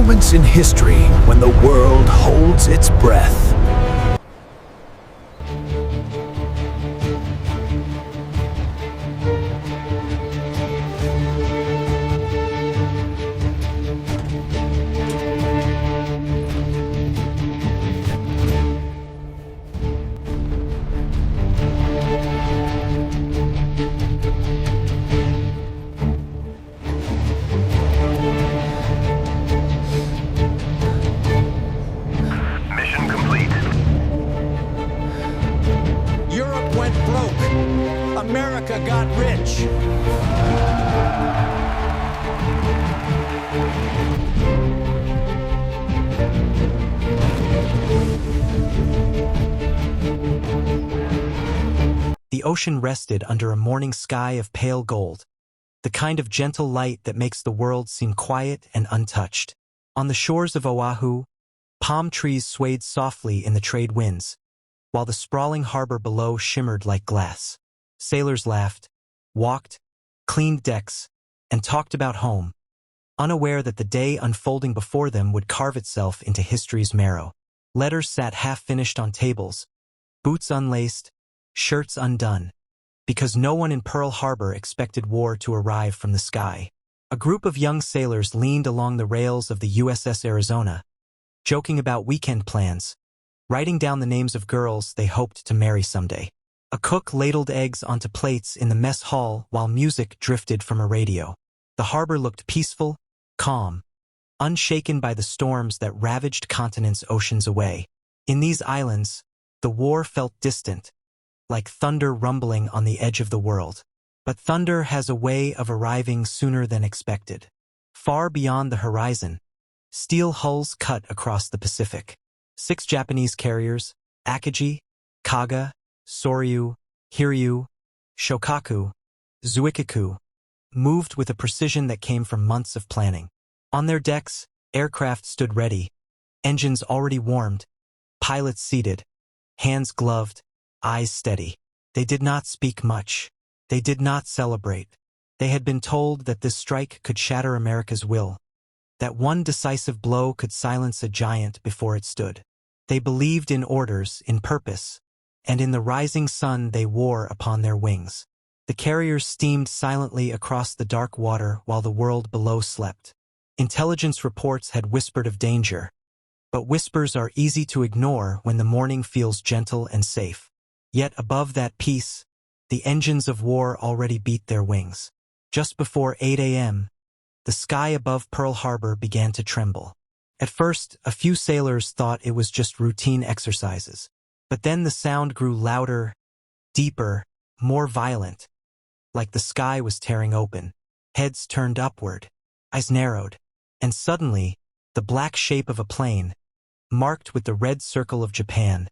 Moments in history when the world holds its breath. Mission complete. Europe went broke. America got rich. The ocean rested under a morning sky of pale gold, the kind of gentle light that makes the world seem quiet and untouched. On the shores of Oahu, palm trees swayed softly in the trade winds, while the sprawling harbor below shimmered like glass. Sailors laughed, walked, cleaned decks, and talked about home, unaware that the day unfolding before them would carve itself into history's marrow. Letters sat half-finished on tables, boots unlaced, shirts undone, because no one in Pearl Harbor expected war to arrive from the sky. A group of young sailors leaned along the rails of the USS Arizona, joking about weekend plans, writing down the names of girls they hoped to marry someday. A cook ladled eggs onto plates in the mess hall while music drifted from a radio. The harbor looked peaceful, calm, unshaken by the storms that ravaged continents oceans away. In these islands, the war felt distant, like thunder rumbling on the edge of the world. But thunder has a way of arriving sooner than expected. Far beyond the horizon, steel hulls cut across the Pacific. 6 Japanese carriers, Akagi, Kaga, Soryu, Hiryu, Shokaku, Zuikaku, moved with a precision that came from months of planning. On their decks, aircraft stood ready, engines already warmed, pilots seated, hands gloved, eyes steady. They did not speak much. They did not celebrate. They had been told that this strike could shatter America's will, that one decisive blow could silence a giant before it stood. They believed in orders, in purpose, and in the rising sun they wore upon their wings. The carriers steamed silently across the dark water while the world below slept. Intelligence reports had whispered of danger, but whispers are easy to ignore when the morning feels gentle and safe. Yet above that peace, the engines of war already beat their wings. Just before 8 a.m., the sky above Pearl Harbor began to tremble. At first, a few sailors thought it was just routine exercises. But then the sound grew louder, deeper, more violent, like the sky was tearing open. Heads turned upward, eyes narrowed, and suddenly, the black shape of a plane, marked with the red circle of Japan,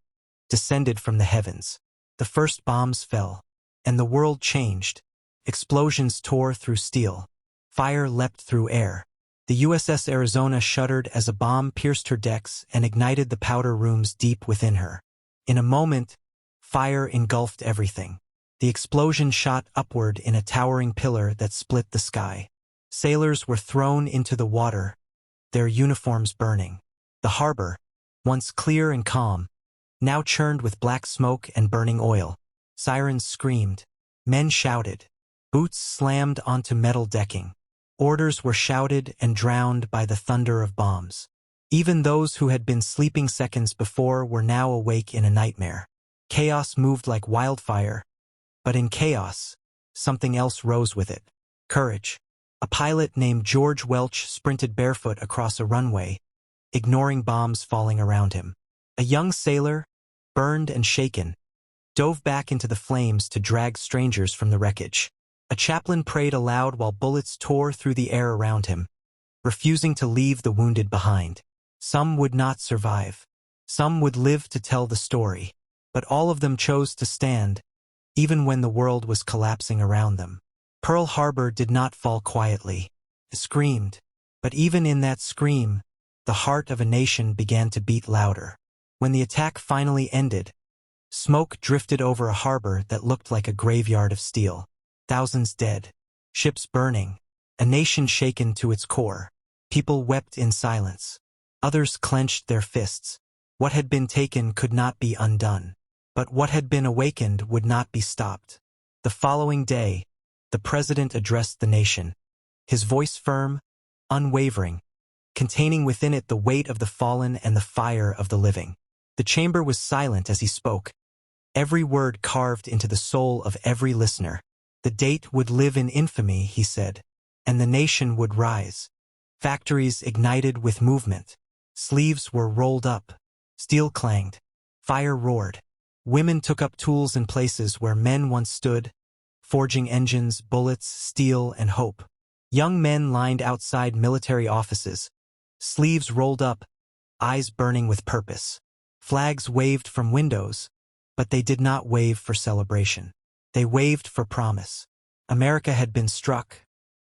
descended from the heavens. The first bombs fell, and the world changed. Explosions tore through steel. Fire leapt through air. The USS Arizona shuddered as a bomb pierced her decks and ignited the powder rooms deep within her. In a moment, fire engulfed everything. The explosion shot upward in a towering pillar that split the sky. Sailors were thrown into the water, their uniforms burning. The harbor, once clear and calm, now churned with black smoke and burning oil. Sirens screamed. Men shouted. Boots slammed onto metal decking. Orders were shouted and drowned by the thunder of bombs. Even those who had been sleeping seconds before were now awake in a nightmare. Chaos moved like wildfire, but in chaos, something else rose with it. Courage. A pilot named George Welch sprinted barefoot across a runway, ignoring bombs falling around him. A young sailor, burned and shaken, dove back into the flames to drag strangers from the wreckage. A chaplain prayed aloud while bullets tore through the air around him, refusing to leave the wounded behind. Some would not survive. Some would live to tell the story. But all of them chose to stand, even when the world was collapsing around them. Pearl Harbor did not fall quietly. It screamed. But even in that scream, the heart of a nation began to beat louder. When the attack finally ended, smoke drifted over a harbor that looked like a graveyard of steel. Thousands dead, ships burning, a nation shaken to its core. People wept in silence. Others clenched their fists. What had been taken could not be undone. But what had been awakened would not be stopped. The following day, the president addressed the nation, his voice firm, unwavering, containing within it the weight of the fallen and the fire of the living. The chamber was silent as he spoke, every word carved into the soul of every listener. The date would live in infamy, he said, and the nation would rise. Factories ignited with movement. Sleeves were rolled up. Steel clanged. Fire roared. Women took up tools in places where men once stood, forging engines, bullets, steel, and hope. Young men lined outside military offices, sleeves rolled up, eyes burning with purpose. Flags waved from windows, but they did not wave for celebration. They waved for promise. America had been struck,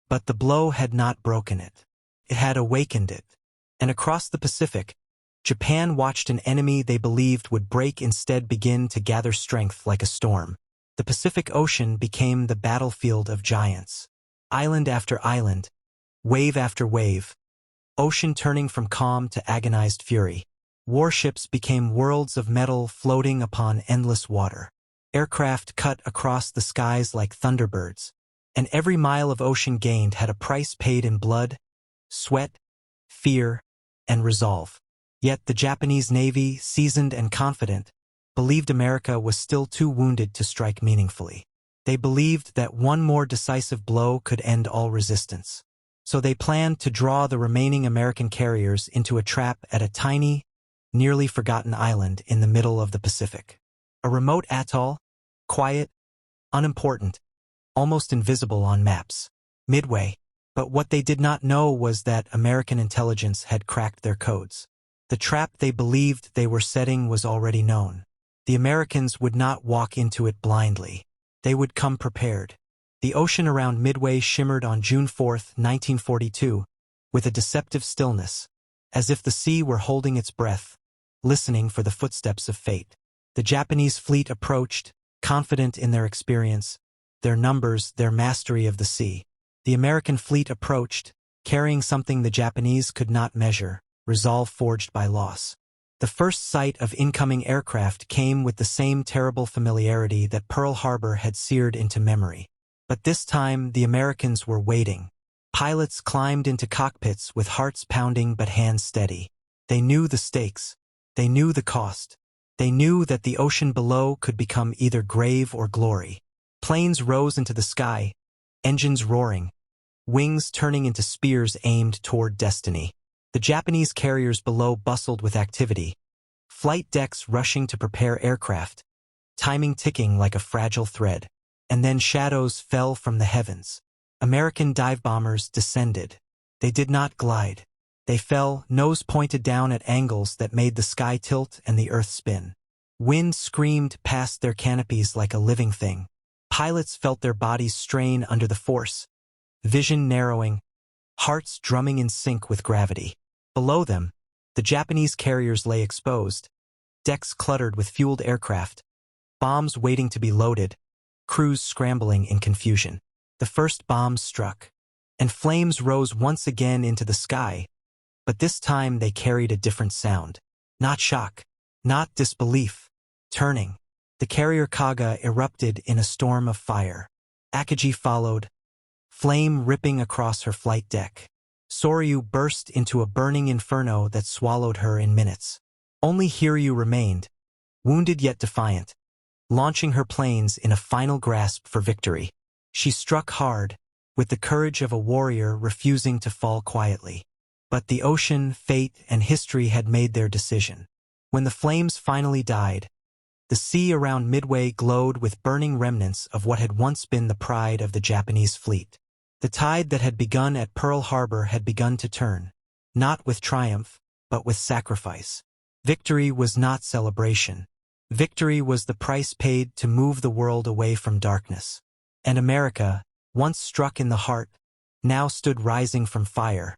but the blow had not broken it. It had awakened it. And across the Pacific, Japan watched an enemy they believed would break instead begin to gather strength like a storm. The Pacific Ocean became the battlefield of giants. Island after island, wave after wave, ocean turning from calm to agonized fury. Warships became worlds of metal floating upon endless water. Aircraft cut across the skies like thunderbirds, and every mile of ocean gained had a price paid in blood, sweat, fear, and resolve. Yet the Japanese Navy, seasoned and confident, believed America was still too wounded to strike meaningfully. They believed that one more decisive blow could end all resistance. So they planned to draw the remaining American carriers into a trap at a tiny, nearly forgotten island in the middle of the Pacific. A remote atoll, quiet, unimportant, almost invisible on maps. Midway. But what they did not know was that American intelligence had cracked their codes. The trap they believed they were setting was already known. The Americans would not walk into it blindly. They would come prepared. The ocean around Midway shimmered on June 4, 1942, with a deceptive stillness, as if the sea were holding its breath, listening for the footsteps of fate. The Japanese fleet approached, confident in their experience, their numbers, their mastery of the sea. The American fleet approached, carrying something the Japanese could not measure, resolve forged by loss. The first sight of incoming aircraft came with the same terrible familiarity that Pearl Harbor had seared into memory. But this time the Americans were waiting. Pilots climbed into cockpits with hearts pounding but hands steady. They knew the stakes. They knew the cost. They knew that the ocean below could become either grave or glory. Planes rose into the sky, engines roaring, wings turning into spears aimed toward destiny. The Japanese carriers below bustled with activity, flight decks rushing to prepare aircraft, timing ticking like a fragile thread. And then shadows fell from the heavens. American dive bombers descended. They did not glide. They fell, nose pointed down at angles that made the sky tilt and the earth spin. Wind screamed past their canopies like a living thing. Pilots felt their bodies strain under the force, vision narrowing, hearts drumming in sync with gravity. Below them, the Japanese carriers lay exposed, decks cluttered with fueled aircraft, bombs waiting to be loaded, crews scrambling in confusion. The first bomb struck, and flames rose once again into the sky, but this time they carried a different sound. Not shock, not disbelief, turning. The carrier Kaga erupted in a storm of fire. Akagi followed, flame ripping across her flight deck. Soryu burst into a burning inferno that swallowed her in minutes. Only Hiryu remained, wounded yet defiant, launching her planes in a final grasp for victory. She struck hard, with the courage of a warrior refusing to fall quietly. But the ocean, fate, and history had made their decision. When the flames finally died, the sea around Midway glowed with burning remnants of what had once been the pride of the Japanese fleet. The tide that had begun at Pearl Harbor had begun to turn, not with triumph, but with sacrifice. Victory was not celebration. Victory was the price paid to move the world away from darkness. And America, once struck in the heart, now stood rising from fire.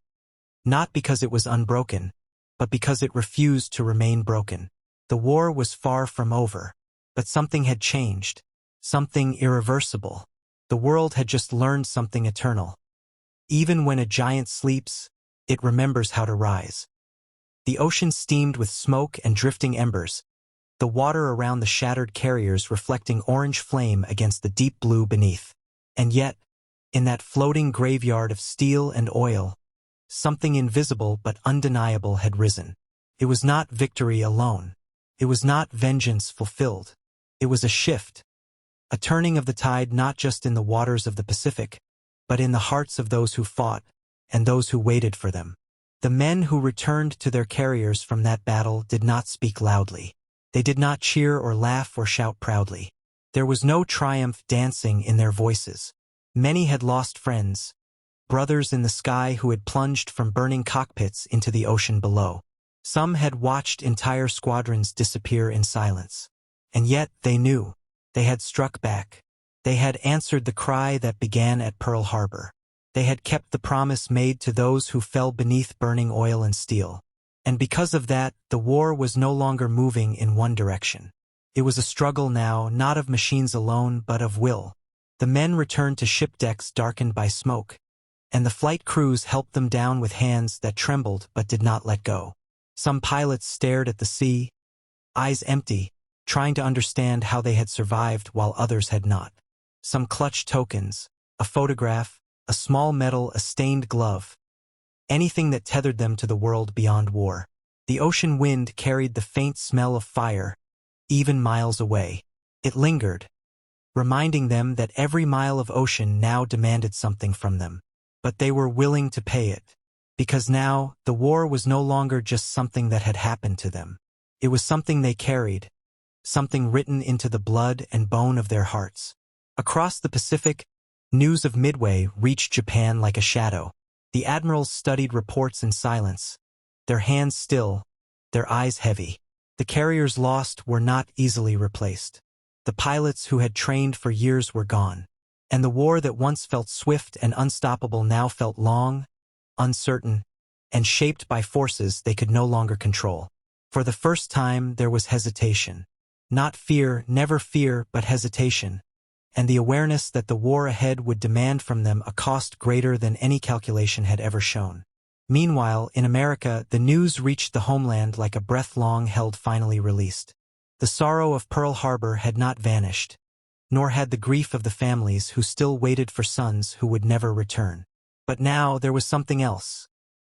Not because it was unbroken, but because it refused to remain broken. The war was far from over, but something had changed, something irreversible. The world had just learned something eternal. Even when a giant sleeps, it remembers how to rise. The ocean steamed with smoke and drifting embers, the water around the shattered carriers reflecting orange flame against the deep blue beneath. And yet, in that floating graveyard of steel and oil, something invisible but undeniable had risen. It was not victory alone. It was not vengeance fulfilled. It was a shift, a turning of the tide not just in the waters of the Pacific, but in the hearts of those who fought and those who waited for them. The men who returned to their carriers from that battle did not speak loudly. They did not cheer or laugh or shout proudly. There was no triumph dancing in their voices. Many had lost friends, brothers in the sky who had plunged from burning cockpits into the ocean below. Some had watched entire squadrons disappear in silence. And yet they knew. They had struck back. They had answered the cry that began at Pearl Harbor. They had kept the promise made to those who fell beneath burning oil and steel. And because of that, the war was no longer moving in one direction. It was a struggle now, not of machines alone, but of will. The men returned to ship decks darkened by smoke, and the flight crews helped them down with hands that trembled but did not let go. Some pilots stared at the sea, eyes empty, trying to understand how they had survived while others had not. Some clutched tokens, a photograph, a small medal, a stained glove, anything that tethered them to the world beyond war. The ocean wind carried the faint smell of fire, even miles away. It lingered, reminding them that every mile of ocean now demanded something from them. But they were willing to pay it, because now the war was no longer just something that had happened to them. It was something they carried, something written into the blood and bone of their hearts. Across the Pacific, news of Midway reached Japan like a shadow. The admirals studied reports in silence, their hands still, their eyes heavy. The carriers lost were not easily replaced. The pilots who had trained for years were gone, and the war that once felt swift and unstoppable now felt long, uncertain, and shaped by forces they could no longer control. For the first time there was hesitation. Not fear, never fear, but hesitation, and the awareness that the war ahead would demand from them a cost greater than any calculation had ever shown. Meanwhile, in America, the news reached the homeland like a breath long held finally released. The sorrow of Pearl Harbor had not vanished, nor had the grief of the families who still waited for sons who would never return. But now there was something else,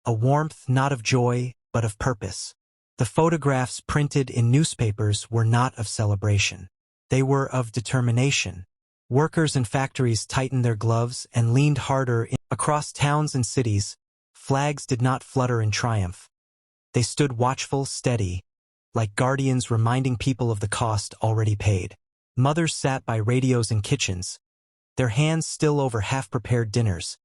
a warmth not of joy, but of purpose. The photographs printed in newspapers were not of celebration. They were of determination. Workers in factories tightened their gloves and leaned harder. Across towns and cities, flags did not flutter in triumph. They stood watchful, steady, like guardians reminding people of the cost already paid. Mothers sat by radios in kitchens, their hands still over half-prepared dinners,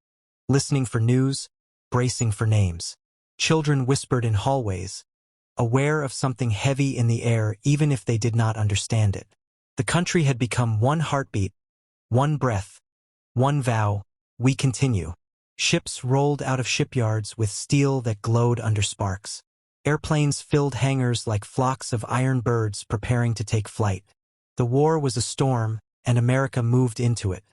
listening for news, bracing for names. Children whispered in hallways, aware of something heavy in the air even if they did not understand it. The country had become one heartbeat, one breath, one vow: we continue. Ships rolled out of shipyards with steel that glowed under sparks. Airplanes filled hangars like flocks of iron birds preparing to take flight. The war was a storm, and America moved into it.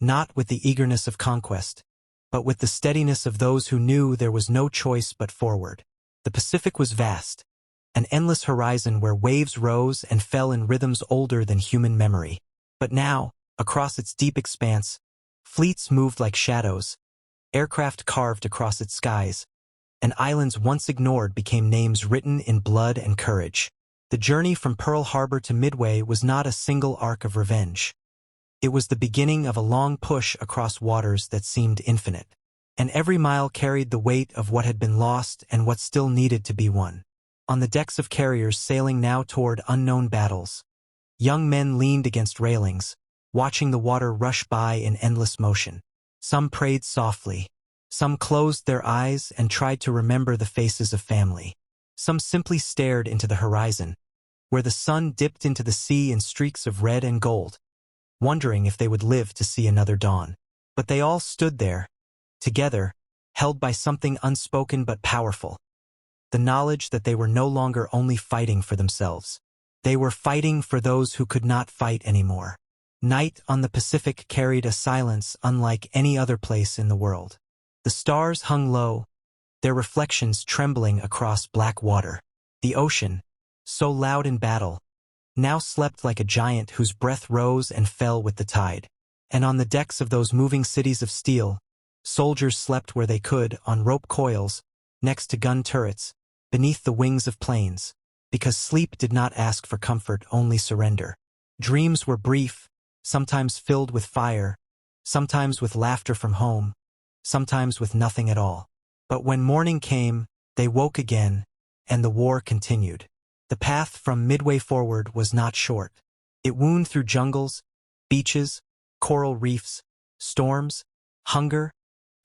Not with the eagerness of conquest, but with the steadiness of those who knew there was no choice but forward. The Pacific was vast, an endless horizon where waves rose and fell in rhythms older than human memory. But now, across its deep expanse, fleets moved like shadows, aircraft carved across its skies, and islands once ignored became names written in blood and courage. The journey from Pearl Harbor to Midway was not a single arc of revenge. It was the beginning of a long push across waters that seemed infinite, and every mile carried the weight of what had been lost and what still needed to be won. On the decks of carriers sailing now toward unknown battles, young men leaned against railings, watching the water rush by in endless motion. Some prayed softly. Some closed their eyes and tried to remember the faces of family. Some simply stared into the horizon, where the sun dipped into the sea in streaks of red and gold, wondering if they would live to see another dawn. But they all stood there, together, held by something unspoken but powerful. The knowledge that they were no longer only fighting for themselves. They were fighting for those who could not fight anymore. Night on the Pacific carried a silence unlike any other place in the world. The stars hung low, their reflections trembling across black water. The ocean, so loud in battle, now slept like a giant whose breath rose and fell with the tide. And on the decks of those moving cities of steel, soldiers slept where they could, on rope coils, next to gun turrets, beneath the wings of planes, because sleep did not ask for comfort, only surrender. Dreams were brief, sometimes filled with fire, sometimes with laughter from home, sometimes with nothing at all. But when morning came, they woke again, and the war continued. The path from Midway forward was not short. It wound through jungles, beaches, coral reefs, storms, hunger,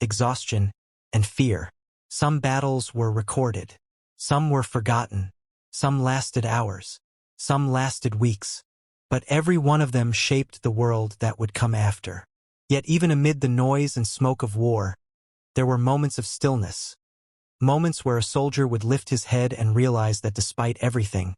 exhaustion, and fear. Some battles were recorded. Some were forgotten. Some lasted hours. Some lasted weeks. But every one of them shaped the world that would come after. Yet even amid the noise and smoke of war, there were moments of stillness. Moments where a soldier would lift his head and realize that despite everything,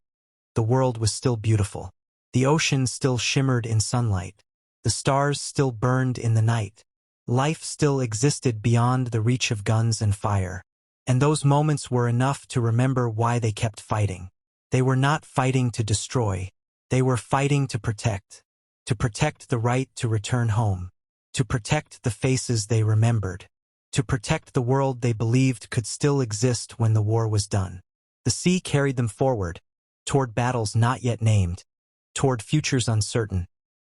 the world was still beautiful. The ocean still shimmered in sunlight. The stars still burned in the night. Life still existed beyond the reach of guns and fire. And those moments were enough to remember why they kept fighting. They were not fighting to destroy. They were fighting to protect. To protect the right to return home. To protect the faces they remembered. To protect the world they believed could still exist when the war was done. The sea carried them forward, toward battles not yet named, toward futures uncertain,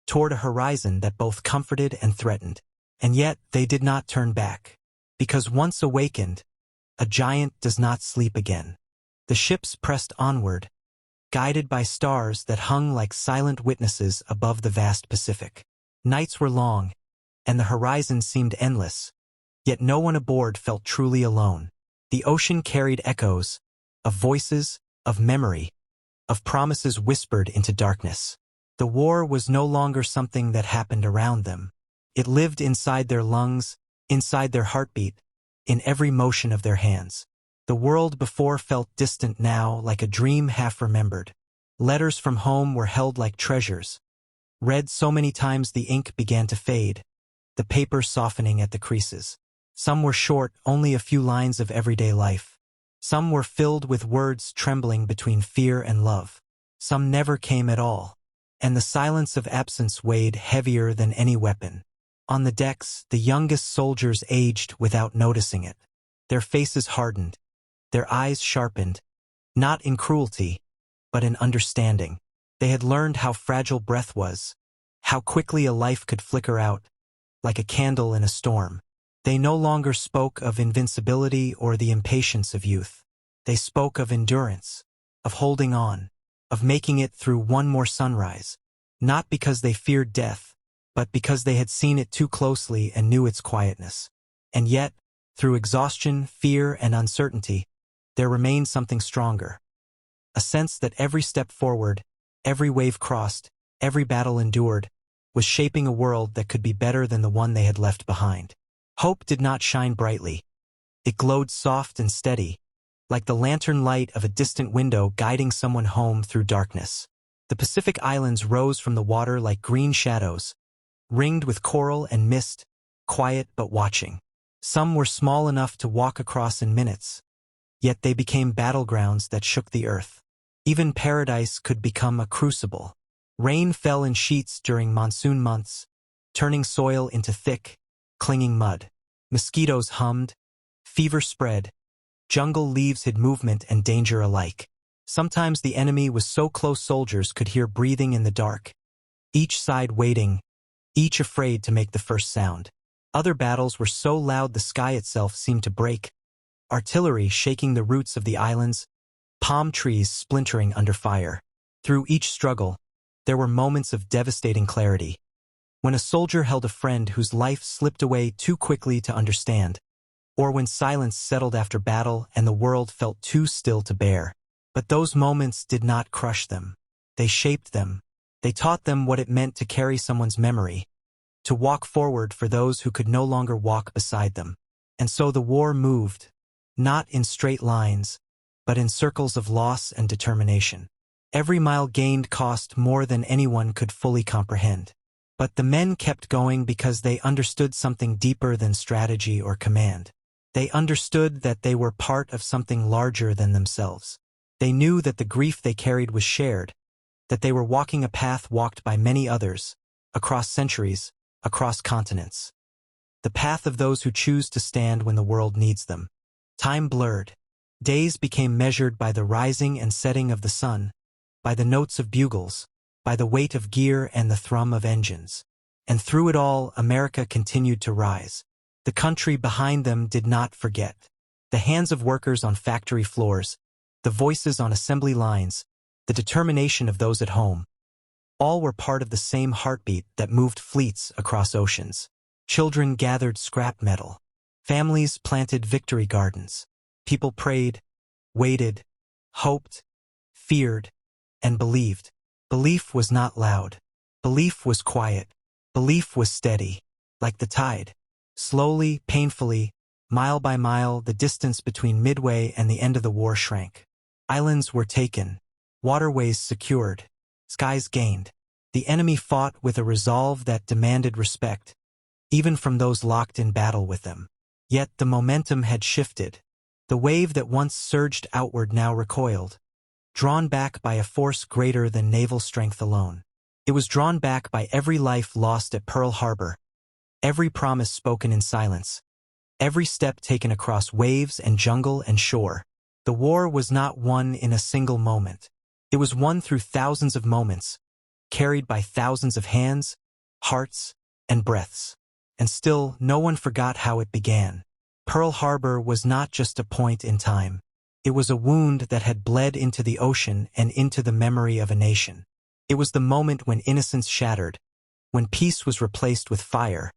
toward a horizon that both comforted and threatened. And yet they did not turn back. Because once awakened, a giant does not sleep again. The ships pressed onward, guided by stars that hung like silent witnesses above the vast Pacific. Nights were long, and the horizon seemed endless. Yet no one aboard felt truly alone. The ocean carried echoes, of voices, of memory, of promises whispered into darkness. The war was no longer something that happened around them. It lived inside their lungs, inside their heartbeat, in every motion of their hands. The world before felt distant now, like a dream half remembered. Letters from home were held like treasures. Read so many times the ink began to fade, the paper softening at the creases. Some were short, only a few lines of everyday life. Some were filled with words trembling between fear and love. Some never came at all. And the silence of absence weighed heavier than any weapon. On the decks, the youngest soldiers aged without noticing it. Their faces hardened, their eyes sharpened, not in cruelty, but in understanding. They had learned how fragile breath was, how quickly a life could flicker out, like a candle in a storm. They no longer spoke of invincibility or the impatience of youth. They spoke of endurance, of holding on, of making it through one more sunrise, not because they feared death, but because they had seen it too closely and knew its quietness. And yet, through exhaustion, fear, and uncertainty, there remained something stronger. A sense that every step forward, every wave crossed, every battle endured, was shaping a world that could be better than the one they had left behind. Hope did not shine brightly. It glowed soft and steady, like the lantern light of a distant window guiding someone home through darkness. The Pacific Islands rose from the water like green shadows, ringed with coral and mist, quiet but watching. Some were small enough to walk across in minutes, yet they became battlegrounds that shook the earth. Even paradise could become a crucible. Rain fell in sheets during monsoon months, turning soil into thick, clinging mud. Mosquitoes hummed, fever spread, jungle leaves hid movement and danger alike. Sometimes the enemy was so close soldiers could hear breathing in the dark, each side waiting, each afraid to make the first sound. Other battles were so loud the sky itself seemed to break, artillery shaking the roots of the islands, palm trees splintering under fire. Through each struggle, there were moments of devastating clarity. When a soldier held a friend whose life slipped away too quickly to understand, or when silence settled after battle and the world felt too still to bear. But those moments did not crush them. They shaped them. They taught them what it meant to carry someone's memory, to walk forward for those who could no longer walk beside them. And so the war moved, not in straight lines, but in circles of loss and determination. Every mile gained cost more than anyone could fully comprehend. But the men kept going because they understood something deeper than strategy or command. They understood that they were part of something larger than themselves. They knew that the grief they carried was shared, that they were walking a path walked by many others, across centuries, across continents. The path of those who choose to stand when the world needs them. Time blurred. Days became measured by the rising and setting of the sun, by the notes of bugles, by the weight of gear and the thrum of engines. And through it all, America continued to rise. The country behind them did not forget. The hands of workers on factory floors, the voices on assembly lines, the determination of those at home. All were part of the same heartbeat that moved fleets across oceans. Children gathered scrap metal. Families planted victory gardens. People prayed, waited, hoped, feared, and believed. Belief was not loud. Belief was quiet. Belief was steady, like the tide. Slowly, painfully, mile by mile, the distance between Midway and the end of the war shrank. Islands were taken, waterways secured, skies gained. The enemy fought with a resolve that demanded respect, even from those locked in battle with them. Yet the momentum had shifted. The wave that once surged outward now recoiled, drawn back by a force greater than naval strength alone. It was drawn back by every life lost at Pearl Harbor, every promise spoken in silence, every step taken across waves and jungle and shore. The war was not won in a single moment. It was won through thousands of moments, carried by thousands of hands, hearts, and breaths. And still, no one forgot how it began. Pearl Harbor was not just a point in time. It was a wound that had bled into the ocean and into the memory of a nation. It was the moment when innocence shattered, when peace was replaced with fire,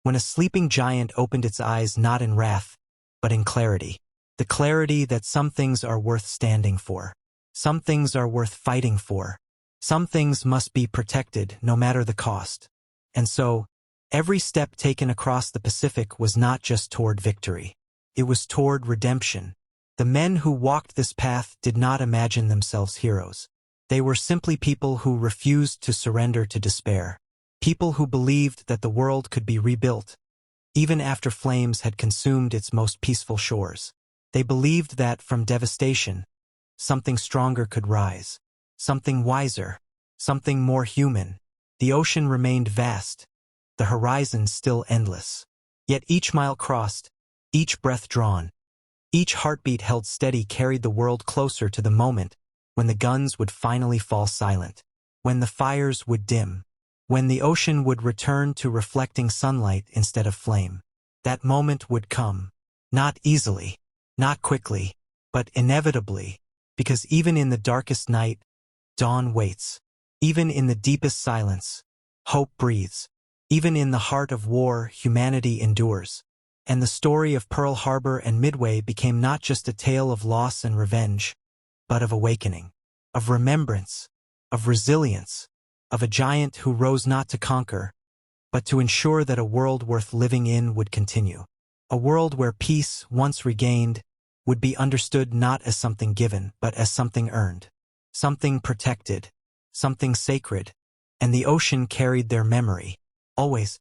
when a sleeping giant opened its eyes not in wrath, but in clarity. The clarity that some things are worth standing for. Some things are worth fighting for. Some things must be protected no matter the cost. And so, every step taken across the Pacific was not just toward victory. It was toward redemption. The men who walked this path did not imagine themselves heroes. They were simply people who refused to surrender to despair. People who believed that the world could be rebuilt, even after flames had consumed its most peaceful shores. They believed that from devastation, something stronger could rise, something wiser, something more human. The ocean remained vast, the horizon still endless. Yet each mile crossed, each breath drawn, each heartbeat held steady carried the world closer to the moment when the guns would finally fall silent, when the fires would dim, when the ocean would return to reflecting sunlight instead of flame. That moment would come, not easily, not quickly, but inevitably, because even in the darkest night, dawn waits. Even in the deepest silence, hope breathes. Even in the heart of war, humanity endures. And the story of Pearl Harbor and Midway became not just a tale of loss and revenge, but of awakening, of remembrance, of resilience, of a giant who rose not to conquer, but to ensure that a world worth living in would continue. A world where peace, once regained, would be understood not as something given, but as something earned, something protected, something sacred, and the ocean carried their memory, always,